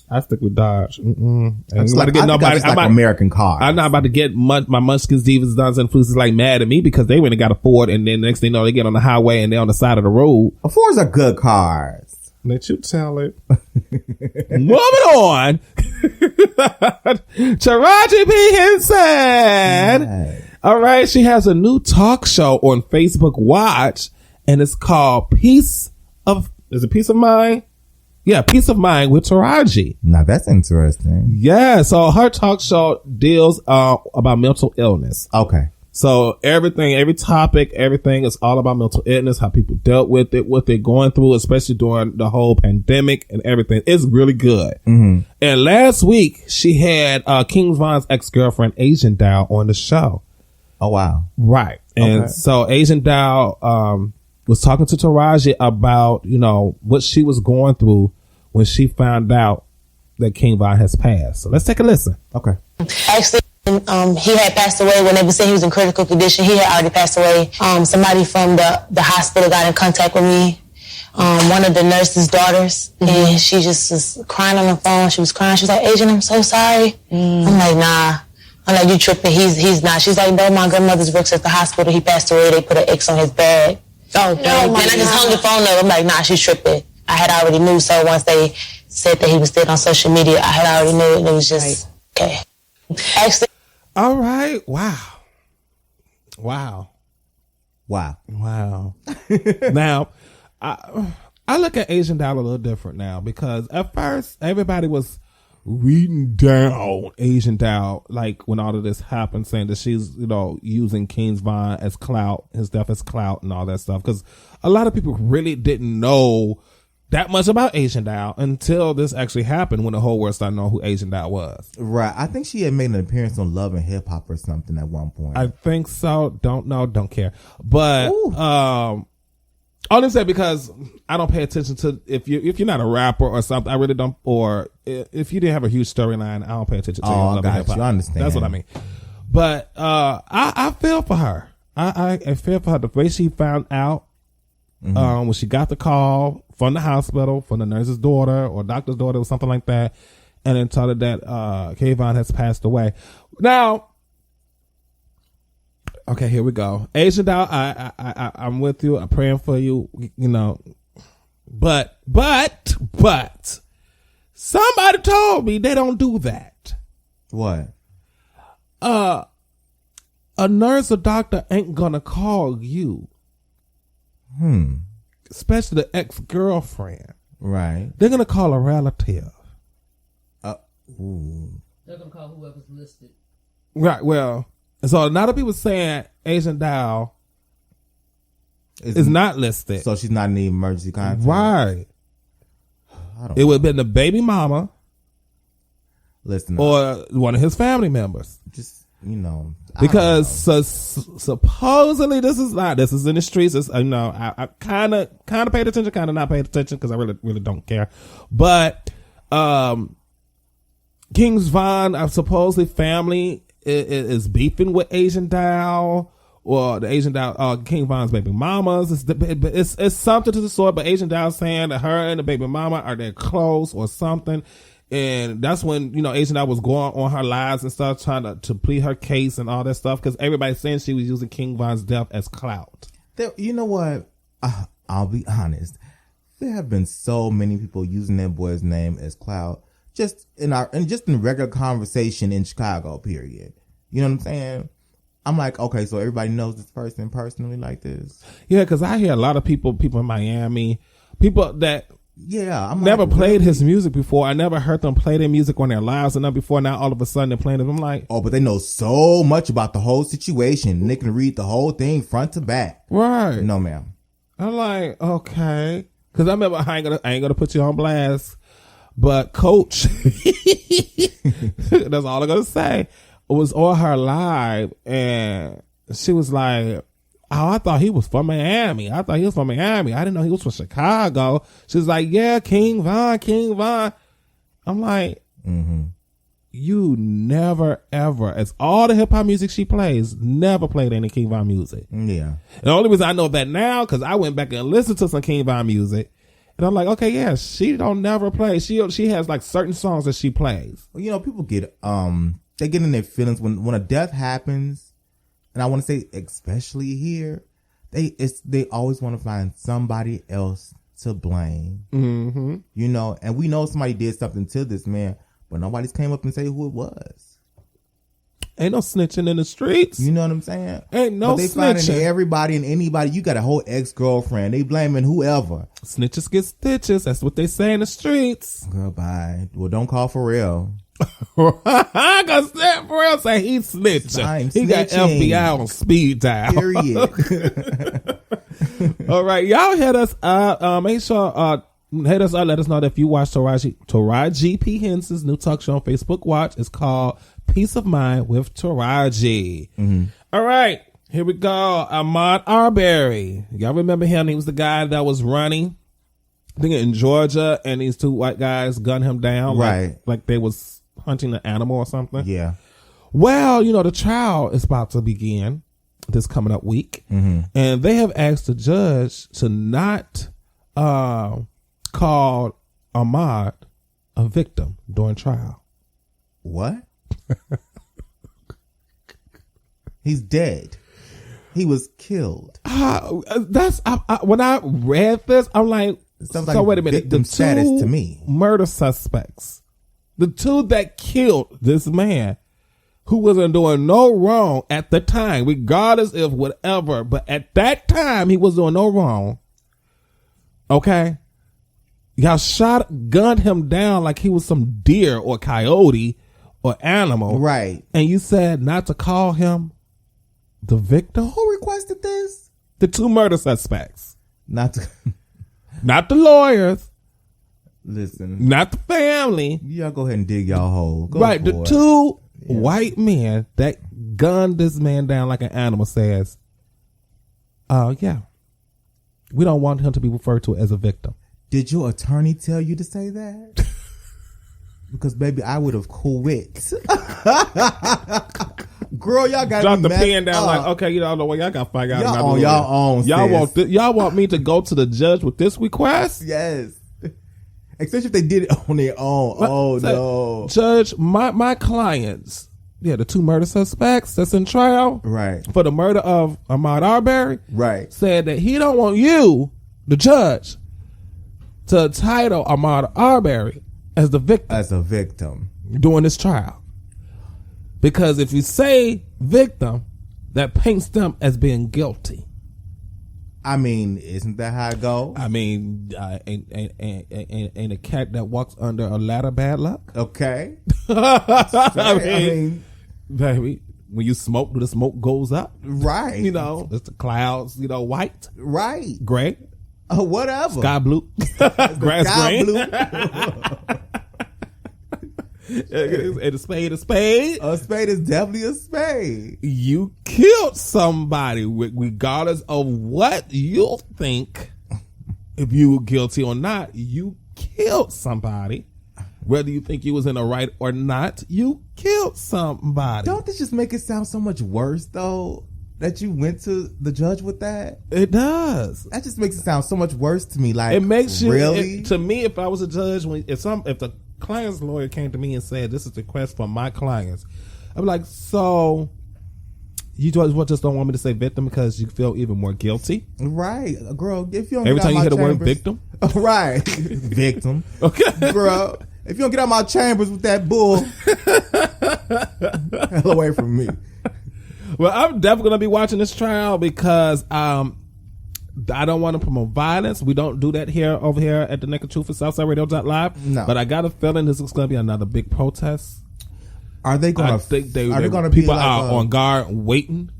I stick with Dodge. I'm like American cars. I'm not about to get my Munchkins, Divas, Dons, and FluZ like mad at me because they went and got a Ford, and then next thing you know, they get on the highway and they're on the side of the road. Fords are good cars. Let you tell it. Moving on. Taraji P. Henson. Yes. All right. She has a new talk show on Facebook Watch, and it's called Peace of Mind? Yeah, Peace of Mind with Taraji. Now that's interesting. Yeah, so her talk show deals about mental illness. Okay. So everything, every topic, everything is all about mental illness, how people dealt with it, what they're going through, especially during the whole pandemic and everything. It's really good. Mm-hmm. And last week she had King Von's ex-girlfriend Asian Dow on the show. Oh wow. Right. And so Asian Dow was talking to Taraji about, you know, what she was going through when she found out that King Von has passed. So let's take a listen. Okay. Actually, he had passed away when they were saying he was in critical condition. He had already passed away. Somebody from the hospital got in contact with me. One of the nurse's daughters, and she just was crying on the phone. She was crying. She was like, "Agent, I'm so sorry." I'm like, "Nah." I'm like, "You tripping? He's not." She's like, "No, my grandmother's works at the hospital. He passed away. They put an X on his bag." Oh, no, and I just hung the phone up. I'm like, "Nah, she's tripping." I had already knew. So once they said that he was dead on social media, I had already knew, and it was just okay. Actually. All right. Wow. Now, I look at Asian Doll a little different now because at first everybody was reading down Asian Doll, like when all of this happened, saying that she's, you know, using King Von as clout, his death as clout and all that stuff. Because a lot of people really didn't know that much about Asian Doll until this actually happened, when the whole world started knowing who Asian Doll was. Right. I think she had made an appearance on Love and Hip Hop or something at one point. I think so. Don't know. Don't care. But all I'm saying, because I don't pay attention to, if you're not a rapper or something, I really don't. Or if you didn't have a huge storyline, I don't pay attention to. Oh, got you. I understand. That's what I mean. But I feel for her. I feel for her. The way she found out, when she got the call from the hospital, from the nurse's daughter or doctor's daughter or something like that, and then told her that Kayvon has passed away. Now, okay, here we go. Asian Doll, I'm with you. I'm praying for you. You know, but somebody told me they don't do that. What? A nurse or doctor ain't gonna call you. Especially the ex-girlfriend. Right. They're gonna call a relative. They're gonna call whoever's listed. Right. Well, so a lot of people saying Asian Doll is not listed. So she's not in the emergency contact. Right. It would have been the baby mama. Listen. Or one of his family members. Just, you know. Because supposedly this is in the streets. It's, you know, I kind of paid attention, kind of not paid attention because I really don't care. But King's Von, supposedly family is beefing with Asian Doll, or the Asian Doll, King Von's baby mamas. It's something to the sort. But Asian Doll saying that her and the baby mama are they close or something. And that's when, you know, Asian Doll was going on her lives and stuff, trying to plead her case and all that stuff, because everybody's saying she was using King Von's death as clout. You know what? I'll be honest. There have been so many people using that boy's name as clout, just in regular conversation in Chicago, period. You know what I'm saying? I'm like, okay, so everybody knows this person personally like this? Yeah, because I hear a lot of people in Miami, people that I'm never like, played his music before. I never heard them play their music on their lives and before. Now all of a sudden they're playing it. I'm like, oh, but they know so much about the whole situation. They can read the whole thing front to back. Right? No, ma'am. I'm like, okay, because I remember I ain't gonna put you on blast, but Coach, that's all I'm gonna say, was on her live and she was like, oh, I thought he was from Miami. I didn't know he was from Chicago. She was like, yeah, King Von. I'm like, you never, ever, as all the hip hop music she plays, never played any King Von music. Yeah. The only reason I know that now, because I went back and listened to some King Von music, and I'm like, okay, yeah, she don't never play. She has like certain songs that she plays. Well, you know, people get, they get in their feelings when a death happens. And I want to say, especially here, they always want to find somebody else to blame. Mm-hmm. You know, and we know somebody did something to this man, but nobody's came up and say who it was. Ain't no snitching in the streets. You know what I'm saying? Ain't no but they snitching. finding everybody and anybody. You got a whole ex-girlfriend. They blaming whoever. Snitches get stitches. That's what they say in the streets. Girl, bye. Well, don't call for real. Cause that for real say he snitching. He got FBI on speed dial. Period. All right, y'all hit us up. Make sure hit us up. Let us know that if you watch Taraji P. Henson's new talk show on Facebook Watch. It's called Peace of Mind with Taraji. All right, here we go. Ahmaud Arbery. Y'all remember him? He was the guy that was running, I think, in Georgia, and these two white guys gunned him down. Right. Like they was hunting an animal or something. Yeah. Well, the trial is about to begin this coming up week. And they have asked the judge to not call Ahmaud a victim during trial. What? He's dead. He was killed. When I read this, I'm like, so wait a minute. The status to me. Murder suspects, the two that killed this man, who wasn't doing no wrong at the time, regardless of whatever, but at that time he was doing no wrong. Okay, y'all gunned him down like he was some deer or coyote or animal, right? And you said not to call him the victim. Who requested this? The two murder suspects. Not the lawyers. Listen. Not the family. Y'all go ahead and dig y'all hole. Right. The two white men that gunned this man down like an animal says, yeah, we don't want him to be referred to as a victim. Did your attorney tell you to say that? Because, baby, I would have quit. Girl, y'all got drop the pen down like, okay, you know what, y'all got to figure out. Y'all on y'all own. Y'all want me to go to the judge with this request? Yes. Especially if they did it on their own. No. Judge, my clients, the two murder suspects that's in trial, right, for the murder of Ahmaud Arbery, right, said that he don't want you, the judge, to title Ahmaud Arbery as the victim. As a victim. During this trial. Because if you say victim, that paints them as being guilty. I mean, isn't that how it goes? I mean, ain't a cat that walks under a ladder bad luck? Okay. I mean, baby, when you smoke, the smoke goes up. Right. It's the clouds, white. Right. Gray. Whatever. Sky blue. Grass sky green. Blue. And a spade. A spade is definitely a spade. You killed somebody, regardless of what you think, if you were guilty or not. You killed somebody. Whether you think you was in the right or not, you killed somebody. Don't this just make it sound so much worse, though, that you went to the judge with that? It does. That just makes it sound so much worse to me. Like, it makes you really. To me, if I was a judge, if the client's lawyer came to me and said, "This is the request from my clients," I'd be like, "So you just don't want me to say victim because you feel even more guilty?" Right, girl. If you don't every get time out you hear my the word victim, right, victim. Okay, girl. If you don't get out my chambers with that bull, hell away from me. Well, I'm definitely gonna be watching this trial because I don't want to promote violence. We don't do that over here at the Nekked Truth for SouthsideRadio.live. No. But I got a feeling this is going to be another big protest. Are they going to? I think are they going to people be like, are on guard waiting.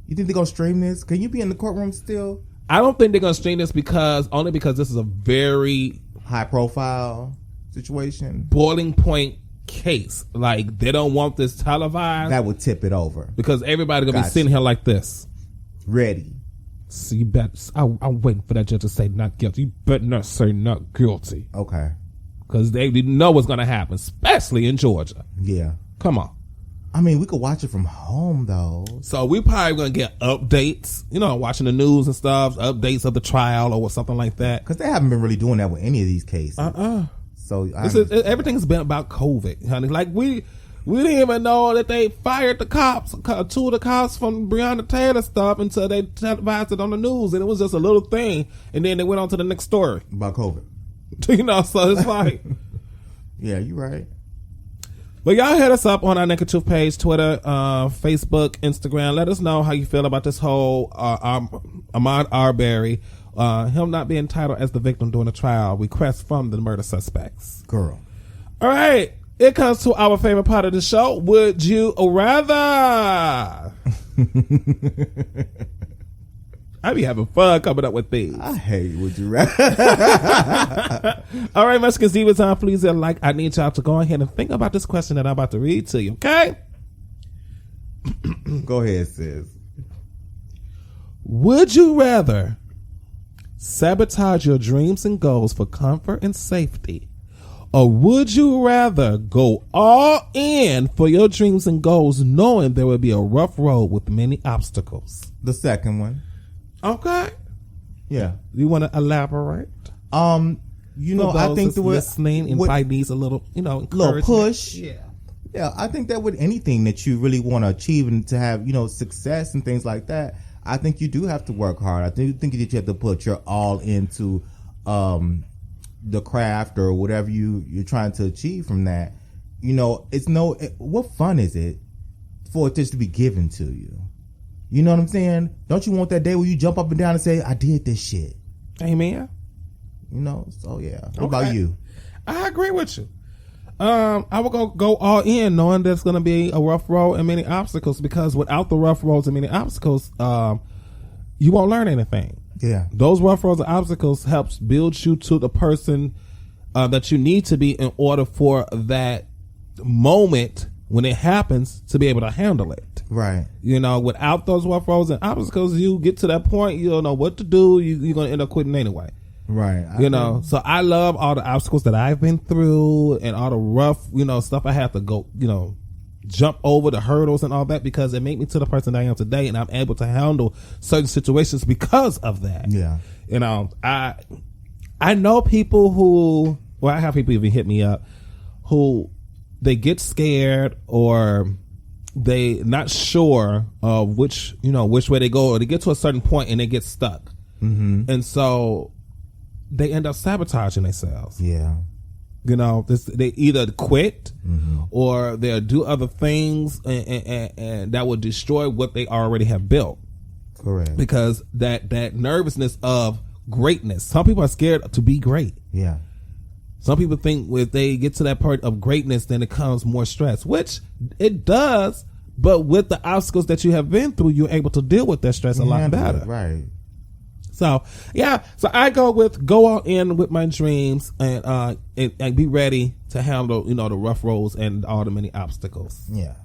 You think they're going to stream this? Can you be in the courtroom still? I don't think they're going to stream this because this is a very high profile situation, boiling point case. Like, they don't want this televised. That would tip it over because everybody's going to be sitting here like this, ready. So you bet. I'm waiting for that judge to say not guilty. You better not say not guilty. Okay. Because they know what's going to happen, especially in Georgia. Yeah. Come on. I mean, we could watch it from home, though. So we probably going to get updates, watching the news and stuff, updates of the trial or something like that. Because they haven't been really doing that with any of these cases. So everything's been about COVID, honey. Like, we didn't even know that they fired the cops, two of the cops from Breonna Taylor stuff until they televised it on the news, and it was just a little thing, and then they went on to the next story about COVID. So it's like, yeah, you're right. But y'all hit us up on our Nekked Truth page, Twitter, Facebook, Instagram. Let us know how you feel about this whole Ahmaud Arbery, him not being titled as the victim during the trial. Request from the murder suspects. Girl. All right. it comes to our favorite part of the show. Would you rather? I be having fun coming up with things. I hate would you rather. All right, Mexicans, Divas, and FluZ, I need y'all to go ahead and think about this question that I'm about to read to you, okay? Go ahead, sis. Would you rather sabotage your dreams and goals for comfort and safety, or would you rather go all in for your dreams and goals knowing there will be a rough road with many obstacles? The second one. Okay. Yeah. You want to elaborate? I think the listening and probably needs a little, little push. Yeah. Yeah, I think that with anything that you really want to achieve and to have, success and things like that, I think you do have to work hard. I think that you have to put your all into the craft or whatever you're trying to achieve from that. What fun is it for it just to be given to you? You know what I'm saying? Don't you want that day where you jump up and down and say, I did this shit? Amen. So yeah. What about you? I agree with you. I would go all in knowing there's going to be a rough road and many obstacles, because without the rough roads and many obstacles, you won't learn anything. Yeah. Those rough roads and obstacles helps build you to the person that you need to be in order for that moment when it happens to be able to handle it. Right. Without those rough roads and obstacles, you get to that point, you don't know what to do. You're going to end up quitting anyway. Right. So I love all the obstacles that I've been through and all the rough, stuff I have to go, jump over the hurdles and all that, because it made me to the person that I am today, and I'm able to handle certain situations because of that. Yeah. I know people who, I have people even hit me up who they get scared or they not sure of which way they go, or they get to a certain point and they get stuck. Mm-hmm. And so they end up sabotaging themselves. Yeah. They either quit mm-hmm. or they'll do other things and that will destroy what they already have built. Correct. Because that nervousness of greatness. Some people are scared to be great. Yeah. Some people think if they get to that part of greatness, then it comes more stress, which it does. But with the obstacles that you have been through, you're able to deal with that stress a lot better. Right. So, yeah. So I go all in with my dreams and be ready to handle, the rough roads and all the many obstacles. Yeah.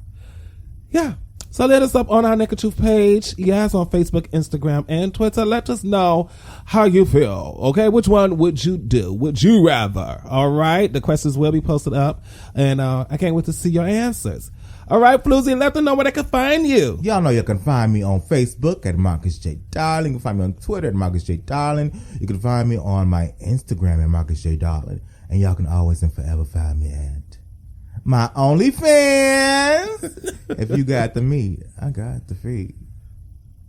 Yeah. So let us up on our Nekked Truth page. Yes, on Facebook, Instagram, and Twitter. Let us know how you feel. Okay, which one would you do? Would you rather? All right, the questions will be posted up, and I can't wait to see your answers. All right, FluZ, let them know where they can find you. Y'all know you can find me on Facebook at Marcus J. Darling. You can find me on Twitter at Marcus J. Darling. You can find me on my Instagram at Marcus J. Darling. And y'all can always and forever find me at my OnlyFans. If you got the meat, I got the feet.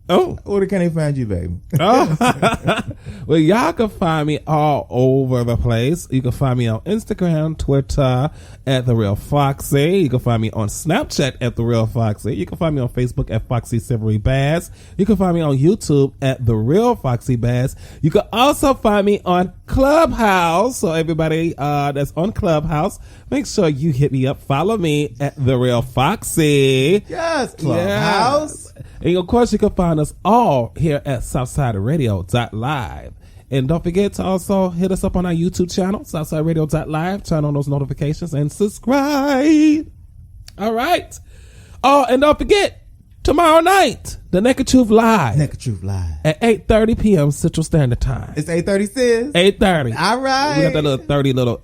Oh, where can they find you, baby? Oh, well, y'all can find me all over the place. You can find me on Instagram, Twitter at The Real Foxxie. You can find me on Snapchat at The Real Foxxie. You can find me on Facebook at Foxxie Silvery Bass. You can find me on YouTube at The Real Foxxie Bass. You can also find me on Clubhouse. So everybody that's on Clubhouse, make sure you hit me up. Follow me at The Real Foxxie. Yes, Clubhouse. Yeah. And of course, you can find us all here at SouthsideRadio.live. And don't forget to also hit us up on our YouTube channel, SouthsideRadio.live. Turn on those notifications and subscribe. All right. Oh, and don't forget, tomorrow night, the Nekked Truth Live. Nekked Truth Live. At 8:30 p.m. Central Standard Time. It's 8:30, sis? 8:30. All right. We got that little 30 little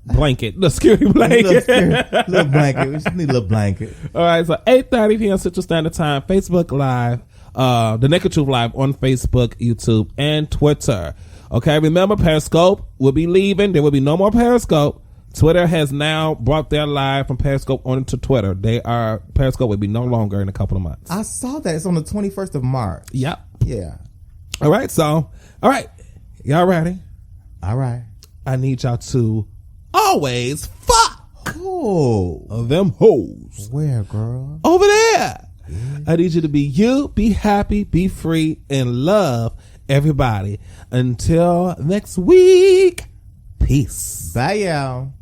blanket, the security blanket. little blanket. We just need a little blanket. All right, so 8:30 p.m. Central Standard Time, Facebook Live, the Nekked Truth Live on Facebook, YouTube, and Twitter. Okay, remember, Periscope will be leaving. There will be no more Periscope. Twitter has now brought their live from Periscope onto Twitter. Periscope will be no longer in a couple of months. I saw that. It's on the 21st of March. Yep. Yeah. All right, so, all right. Y'all ready? All right. I need y'all to always fuck them hoes. Where, girl? Over there. Yeah. I need you to be you, be happy, be free, and love everybody. Until next week, peace. Bye, y'all.